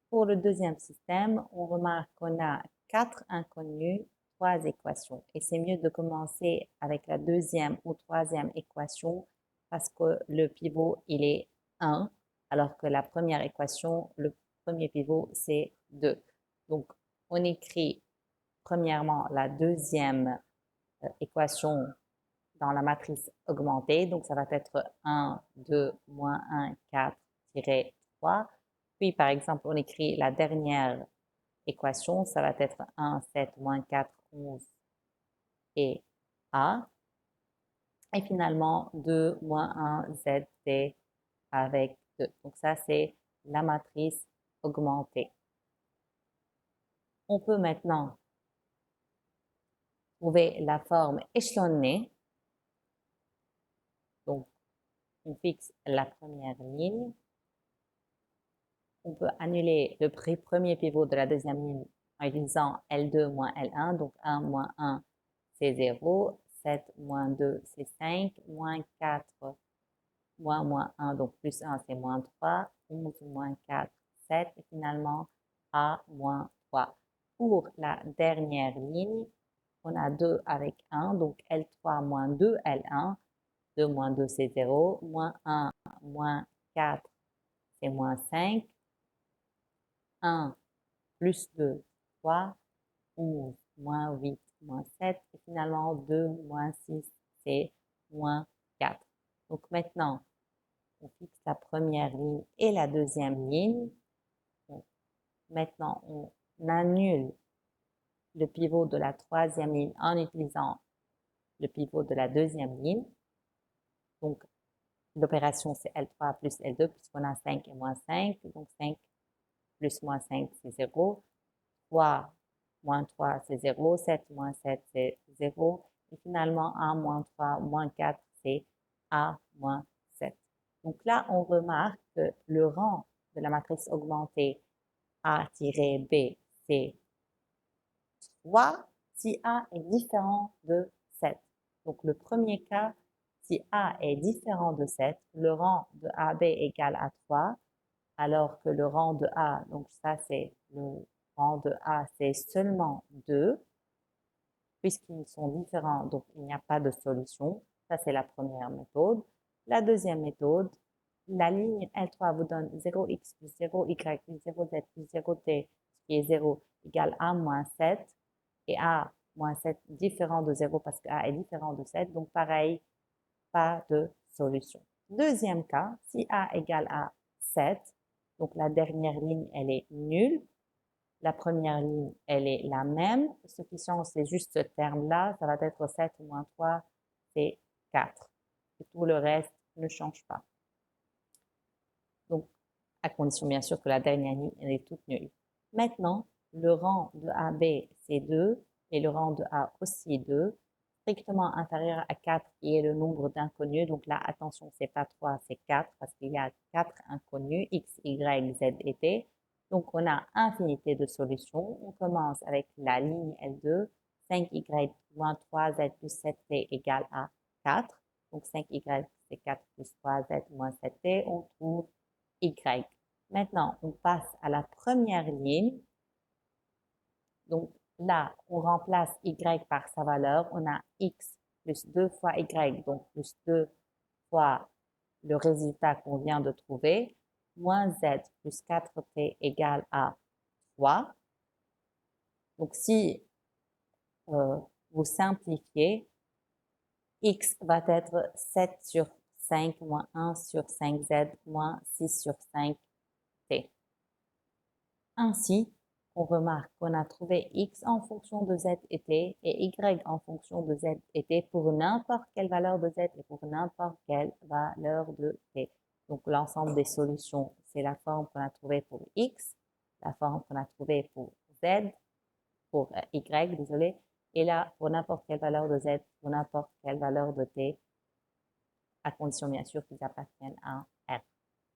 Pour le deuxième système, on remarque qu'on a 4 inconnus, 3 équations. Et c'est mieux de commencer avec la deuxième ou troisième équation parce que le pivot, il est 1, alors que la première équation, le premier pivot, c'est 2. Donc, on écrit premièrement la deuxième équation dans la matrice augmentée. Donc, ça va être 1, 2, moins 1, 4, 3. Puis, par exemple, on écrit la dernière équation, ça va être 1, 7, moins 4, 11 et A. Et finalement, 2, moins 1, Z, T avec 2. Donc, ça, c'est la matrice augmentée. On peut maintenant trouver la forme échelonnée. Donc, on fixe la première ligne. On peut annuler le premier pivot de la deuxième ligne en utilisant L2 moins L1. Donc 1 moins 1, c'est 0. 7 moins 2, c'est 5. Moins 4, moins 1, donc plus 1, c'est moins 3. 11 moins 4, 7. Et finalement, A moins 3. Pour la dernière ligne, on a 2 avec 1. Donc L3 moins 2, L1. 2 moins 2, c'est 0. Moins 1, moins 4, c'est moins 5. 1 plus 2, 3, 11, moins 8, moins 7, et finalement 2, moins 6, c'est moins 4. Donc maintenant, on fixe la première ligne et la deuxième ligne. Donc, maintenant, on annule le pivot de la troisième ligne en utilisant le pivot de la deuxième ligne. Donc, l'opération, c'est L3 plus L2, puisqu'on a 5 et moins 5. Donc, 5 plus moins 5, c'est 0. 3 moins 3, c'est 0. 7 moins 7, c'est 0. Et finalement, 1 moins 3 moins 4, c'est A moins 7. Donc là, on remarque que le rang de la matrice augmentée A-B, c'est 3 si A est différent de 7. Donc le premier cas, si A est différent de 7, le rang de AB égale à 3, alors que le rang de A, donc ça c'est le rang de A, c'est seulement 2, puisqu'ils sont différents, donc il n'y a pas de solution. Ça c'est la première méthode. La deuxième méthode, la ligne L3 vous donne 0x plus 0y plus 0z plus 0t, qui est 0, égale A moins 7, et A moins 7 différent de 0 parce que A est différent de 7, donc pareil, pas de solution. Deuxième cas, si A égale à 7, donc la dernière ligne, elle est nulle. La première ligne, elle est la même. Ce qui change, c'est juste ce terme-là. Ça va être 7 moins 3, c'est 4. Et tout le reste ne change pas. Donc, à condition bien sûr que la dernière ligne, elle est toute nulle. Maintenant, le rang de AB, c'est 2 et le rang de A aussi 2, strictement inférieur à 4 qui est le nombre d'inconnus. Donc là, attention, c'est pas 3, c'est 4 parce qu'il y a 4 inconnus, X, Y, Z et T. Donc, on a infinité de solutions. On commence avec la ligne L2, 5Y moins 3Z plus 7T égale à 4. Donc, 5Y, c'est 4 plus 3Z moins 7T. On trouve Y. Maintenant, on passe à la première ligne. Donc là, on remplace Y par sa valeur. On a X plus 2 fois Y, donc plus 2 fois le résultat qu'on vient de trouver, moins Z plus 4T égale à 3. Donc si vous simplifiez, X va être 7 sur 5 moins 1 sur 5Z moins 6 sur 5T. Ainsi, on remarque qu'on a trouvé X en fonction de Z et T et Y en fonction de Z et T pour n'importe quelle valeur de Z et pour n'importe quelle valeur de T. Donc, l'ensemble des solutions, c'est la forme qu'on a trouvée pour X, la forme qu'on a trouvée pour Z, pour Y, désolé, et là, pour n'importe quelle valeur de Z, pour n'importe quelle valeur de T, à condition bien sûr qu'ils appartiennent à